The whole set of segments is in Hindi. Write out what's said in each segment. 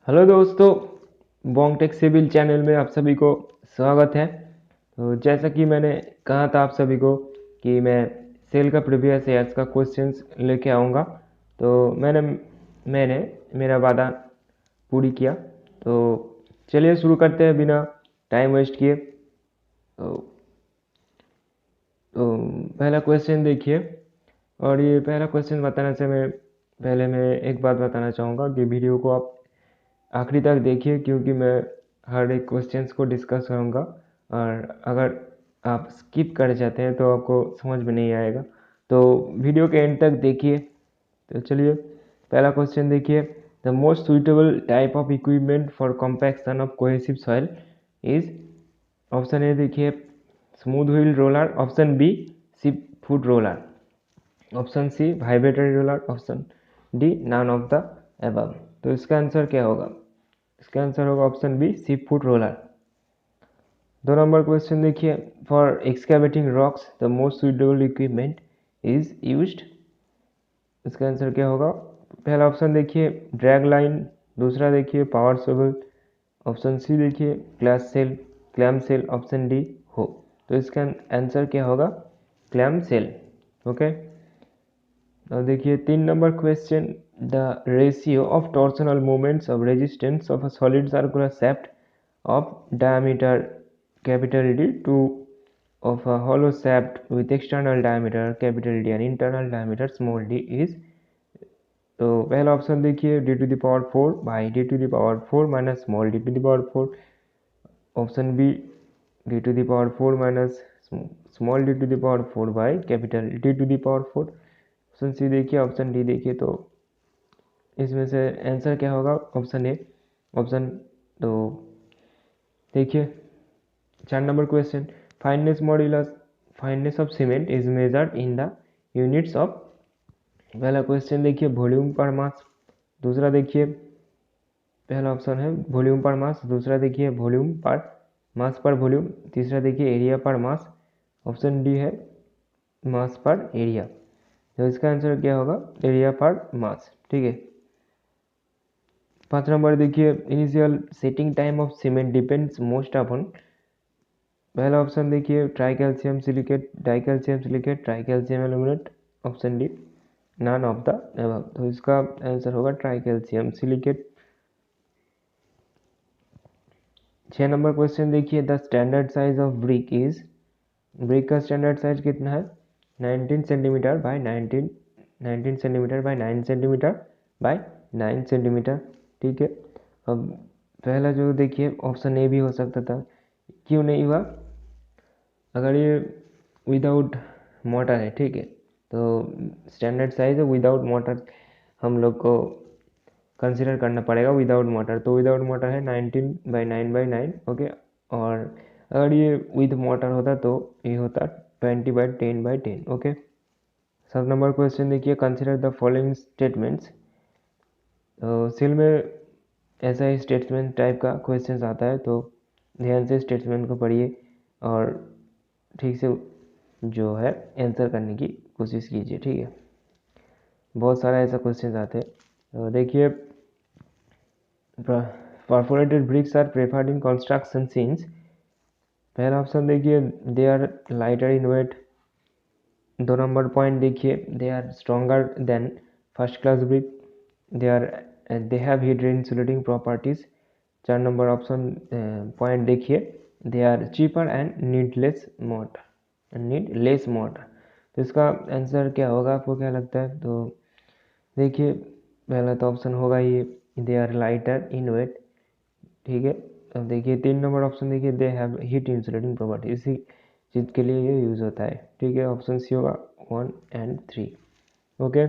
हेलो दोस्तों, बॉन्गटेक सिविल चैनल में आप सभी को स्वागत है। तो जैसा कि मैंने कहा था आप सभी को कि मैं सेल का प्रीवियस ईयर्स का क्वेश्चंस लेके आऊँगा। तो मैंने मैंने मेरा वादा पूरी किया। तो चलिए शुरू करते हैं बिना टाइम वेस्ट किए। तो पहला क्वेश्चन देखिए। और ये पहला क्वेश्चन बताने से मैं एक बात बताना चाहूँगा कि वीडियो को आप आखिरी तक देखिए, क्योंकि मैं हर एक क्वेश्चंस को डिस्कस करूँगा। और अगर आप स्किप कर जाते हैं तो आपको समझ में नहीं आएगा। तो वीडियो के एंड तक देखिए। तो चलिए पहला क्वेश्चन देखिए। The most suitable type of equipment for compaction of cohesive soil is. Option A देखिए smooth wheel roller, option B sheep foot roller, option C vibratory roller, option D none of the above. तो इसका आंसर क्या होगा? इसका आंसर होगा option B sheep foot roller. 2 number question देखिए। For excavating rocks the most suitable equipment is used. इसका आंसर क्या होगा? पहला ऑप्शन देखिए ड्रैग लाइन, दूसरा देखिए पावर शोvel, ऑप्शन सी देखिए क्लैम सेल, ऑप्शन डी हो। तो इसका आंसर क्या होगा? Clam shell. ओके। और देखिए 3 number question. The ratio of torsional moments of resistance of a solid circular shaft of diameter capital D to of a hollow shaft with external diameter capital D and internal diameter small d is। तो पहला ऑप्शन देखिए D to the power 4 by D to the power 4 minus small d to the power 4, option B D to the power 4 minus small d to the power 4 by capital D to the power 4, option C देखिए, ऑप्शन डी देखिए। तो इसमें से आंसर क्या होगा? Option A option. तो देखिए 4 number question. Fineness modulus fineness of cement is measured in the units of. पहला क्वेश्चन देखिए वॉल्यूम पर मास, दूसरा देखिए पहला ऑप्शन है वॉल्यूम पर मास, दूसरा देखिए वॉल्यूम पर मास पर वॉल्यूम, तीसरा देखिए एरिया पर मास, ऑप्शन डी है मास पर एरिया। तो इसका आंसर क्या होगा? एरिया पर मास। ठीक है। 5 नंबर देखिए initial setting time of cement depends most upon. पहला ऑप्शन देखिए tri calcium silicate, di calcium silicate, tri calcium aluminate, option D none of the above. तो इसका आंसर होगा tri calcium silicate. 6 number question देखिए the standard size of brick is. Brick का स्टैंडर्ड साइज कितना है? 19 centimetre by 19 centimetre by 9 centimetre by 9 centimetre. ठीक है। अब पहला जो देखिए ऑप्शन ए भी हो सकता था, क्यों नहीं हुआ? अगर ये विदाउट मोटर है, ठीक है, तो स्टैंडर्ड साइज है विदाउट मोटर हम लोग को कंसिडर करना पड़ेगा विदाउट मोटर। तो विदाउट मोटर है 19/9/9। ओके। और अगर ये विद मोटर होता तो ये होता 20/10/10। ओके। 7 नंबर क्वेश्चन देखिए कंसिडर द फॉलोइंग स्टेटमेंट्स। सिल में ऐसा ही स्टेटमेंट टाइप का क्वेश्चन आता है, तो ध्यान से स्टेटमेंट को पढ़िए और ठीक से जो है आंसर करने की कोशिश कीजिए। ठीक है। बहुत सारा ऐसा क्वेश्चन आते हैं। तो देखिए perforated bricks are preferred in construction since. पहला ऑप्शन देखिए they are lighter in weight. 2 number point देखिए they are stronger than first class brick, they have heat insulating properties. 4 number option point देखिए they are cheaper and need less mortar. तो इसका आंसर क्या होगा? आपको क्या लगता है? तो देखिए पहला तो ऑप्शन होगा ये they are lighter in weight. ठीक है। अब देखिए 3 नंबर ऑप्शन देखिए they have heat insulating property, इसी चीज़ के लिए ये यूज़ होता है। ठीक है। ऑप्शन सी होगा 1 और 3। ओके।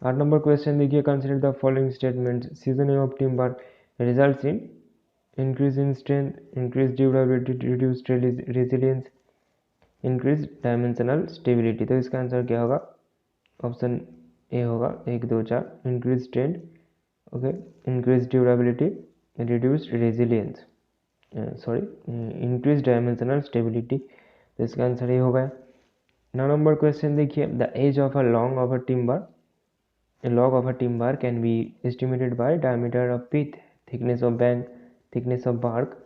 8 नंबर क्वेश्चन देखिए consider the following statement. Seasoning of timber results in increase in strength, increase durability, reduce resilience, increase dimensional stability. तो इसका आंसर क्या होगा? ऑप्शन ए होगा 1 2 4 increase strength, okay, increase durability, reduce resilience, increase dimensional stability. तो इसका आंसर ये होगा। 9 नंबर क्वेश्चन देखिए the age of a log of a timber, a log of a timber can be estimated by diameter of pith thickness of band, thickness of bark,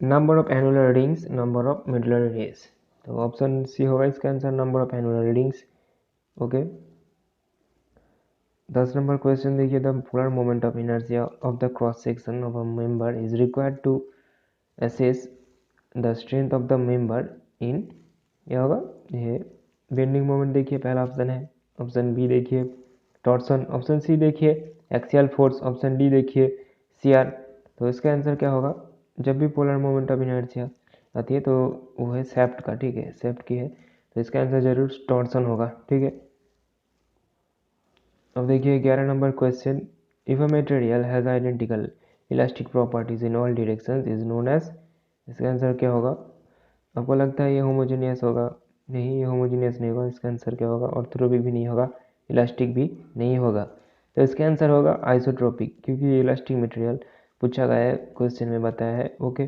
number of annular rings, number of medullary rays. तो ऑप्शन सी होगा इसका answer, number of annular rings. Okay, 10 number question देखिए, the polar moment of inertia of the cross section of a member is required to assess the strength of the member in, क्या होगा ये बेंडिंग मोमेंट देखिए पहला ऑप्शन है, ऑप्शन बी देखिए टॉर्सन, ऑप्शन सी देखिए एक्सियल फोर्स, ऑप्शन डी देखिए सीआर। तो इसका आंसर क्या होगा, जब भी पोलर मोमेंट ऑफ इनर्शिया आती है तो वो है सेफ्ट का, ठीक है, सेफ्ट की है, तो इसका आंसर जरूर टॉर्सन होगा, ठीक है। अब देखिए 11 number question, if a material has identical elastic properties in all directions is known as, इसका आंसर क्या होगा। आपको लगता है ये होमोजेनियस होगा, नहीं ये होमोजेनियस नहीं होगा, इसका आंसर क्या होगा, ऑर्थोट्रोपिक भी नहीं होगा, इलास्टिक भी नहीं होगा, तो इसका आंसर होगा आइसोट्रोपिक, क्योंकि ये इलास्टिक मटेरियल पूछा गया है, क्वेश्चन में बताया है। ओके,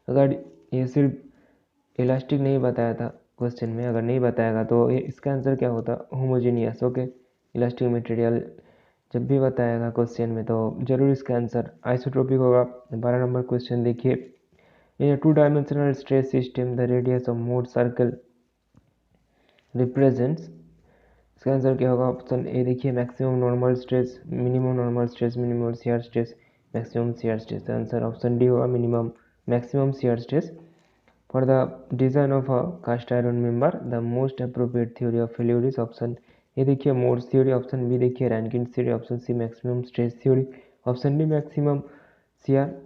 अगर ये सिर्फ इलास्टिक नहीं बताया था क्वेश्चन में, अगर नहीं बताएगा तो ये इसका आंसर क्या होता, होमोजेनियस। ओके, इलास्टिक मटेरियल जब भी बताएगा क्वेश्चन में तो जरूर इसका आंसर आइसोट्रोपिक होगा। 12 नंबर क्वेश्चन देखिए, in two dimensional stress system the radius of Mohr circle represents, इसका आंसर क्या होगा, ऑप्शन ए देखिए maximum normal stress, minimum normal stress, minimum shear stress, maximum shear stress. Answer option D होगा minimum maximum shear stress. For the design of a cast iron member the most appropriate theory of failure is, option A देखिए मोड्स थ्योरी, ऑप्शन बी देखिए Rankine's theory, option C maximum stress theory, option D maximum shear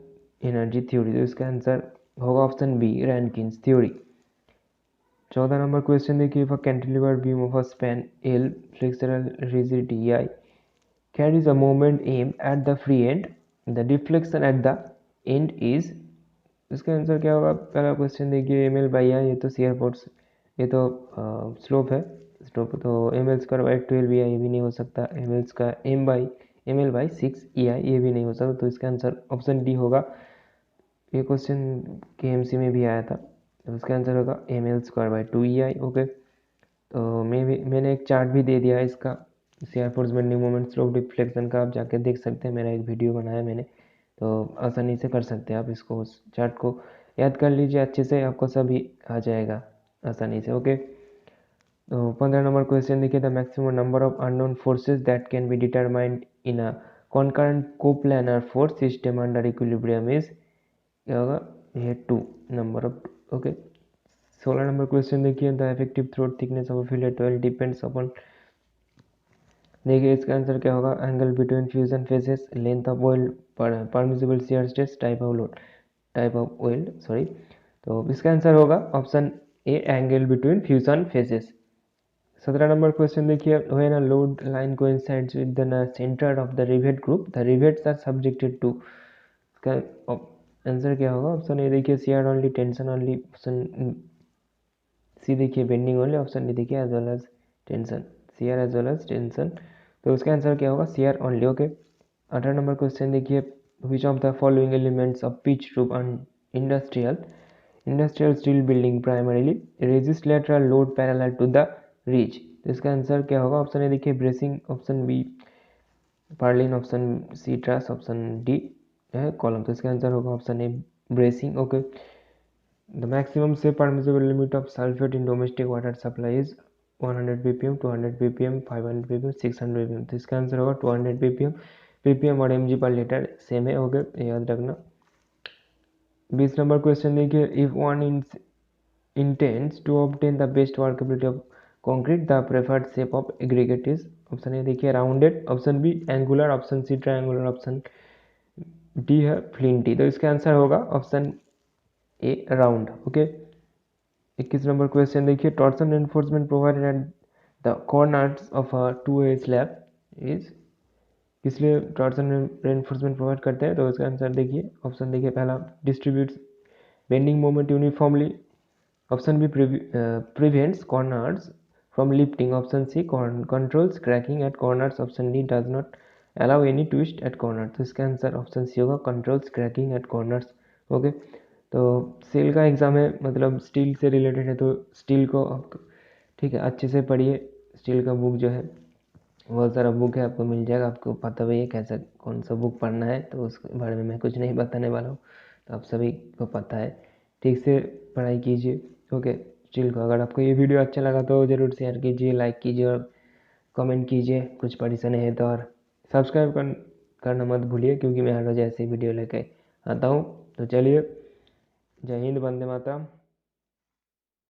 energy theory. तो इसका आंसर होगा option B Rankine's theory. 14 number question देखिए, for cantilever beam of a span L flexural rigidity I carries a moment aim at the free end, the deflection at the end is, इसका आंसर क्या होगा। पहला क्वेश्चन देखिए एम एल बाई आई, ये तो सीआर फोर्स, ये तो स्लोप है, स्लोप तो एम एल स्क्वायर बाई 12 ये भी नहीं हो सकता, एम एल का एम एल बाई 6 ई आई ये भी नहीं हो सकता, तो इसका आंसर ऑप्शन डी होगा। ये क्वेश्चन के एम सी में भी आया था, तो इसका आंसर होगा M L square by 2 E I. Okay, तो मैंने एक चार्ट भी दे दिया है इसका, shear force bending moment slope deflection का, आप जाके देख सकते हैं, मेरा एक वीडियो बनाया मैंने, तो आसानी से कर सकते हैं आप इसको, उस चार्ट को याद कर लीजिए अच्छे से, आपको सभी आ जाएगा आसानी से। ओके, तो 15 नंबर क्वेश्चन देखिए, the maximum number of unknown forces that can be determined in a concurrent coplanar force system under equilibrium is, क्या होगा ये 2 number of. Okay, 16 number question देखिए, the effective throat thickness of fillet oil depends upon, देखिए इसका आंसर क्या होगा, angle between fusion faces, length of oil, permissible shear stress, type of load, type of oil sorry. तो इसका आंसर होगा option A angle between fusion faces. 17 number question देखिए, when a load line coincides with the centre of the rivet group the rivets are subjected to, इसका आंसर क्या होगा, ऑप्शन ए देखिए shear only, tension only, option C देखिए बेंडिंग ओनली, ऑप्शन डी देखिए as well as tension, shear as well as tension. तो उसका आंसर क्या होगा, shear only. Okay, 18 number question देखिए, which of the following elements of pitch roof and industrial steel building primarily resist lateral load parallel to the reach, तो इसका आंसर क्या होगा, ऑप्शन ए देखिए bracing, option B purlin, option C truss, option D है कॉलम, तो इसका आंसर होगा option A bracing. Okay, the maximum से permissible limit of sulphate in domestic water supply is 100 ppm, 200 ppm, 500 ppm, 600 ppm, तो इसका आंसर होगा 200 ppm, ppm और mg पर लीटर सेम है। ओके, याद रखना। 20 नंबर क्वेश्चन देखिए, if one intends to obtain the best workability of concrete the preferred shape of aggregate is, option A देखिए rounded, option B angular, option C triangular, option D है फ्लिंटी, तो इसका आंसर होगा option A round. Okay, 21 number question देखिए, torsion reinforcement provided at the corners of a two way slab is, किस लिए टॉर्सन एनफोर्समेंट प्रोवाइड करते हैं, तो इसका आंसर देखिए, ऑप्शन देखिए पहला distributes bending moment uniformly, option B prevents corners from lifting, option C controls cracking at corners, option D does not allow any twist at corner, तो इसका आंसर ऑप्शन सी होगा controls cracking at corners। Okay, तो सेल का एग्जाम है, मतलब स्टील से रिलेटेड है, तो स्टील को ठीक है अच्छे से पढ़िए, स्टील का बुक जो है बहुत सारा बुक है, आपको मिल जाएगा। आपको पता भी है कैसा कौन सा बुक पढ़ना है, तो उस बारे में मैं कुछ नहीं बताने वाला हूँ, तो आप सभी को पता है। ठीक से पढ़ाई कीजिए। ओके, चिल को अगर आपको ये वीडियो अच्छा लगा तो ज़रूर शेयर कीजिए, लाइक कीजिए और कमेंट कीजिए कुछ परेशानी है तो। और सब्सक्राइब करना मत भूलिए, क्योंकि मैं हर रोज़ ऐसी वीडियो लेके आता हूँ। तो चलिए, जय हिंद, वंदे मातरम।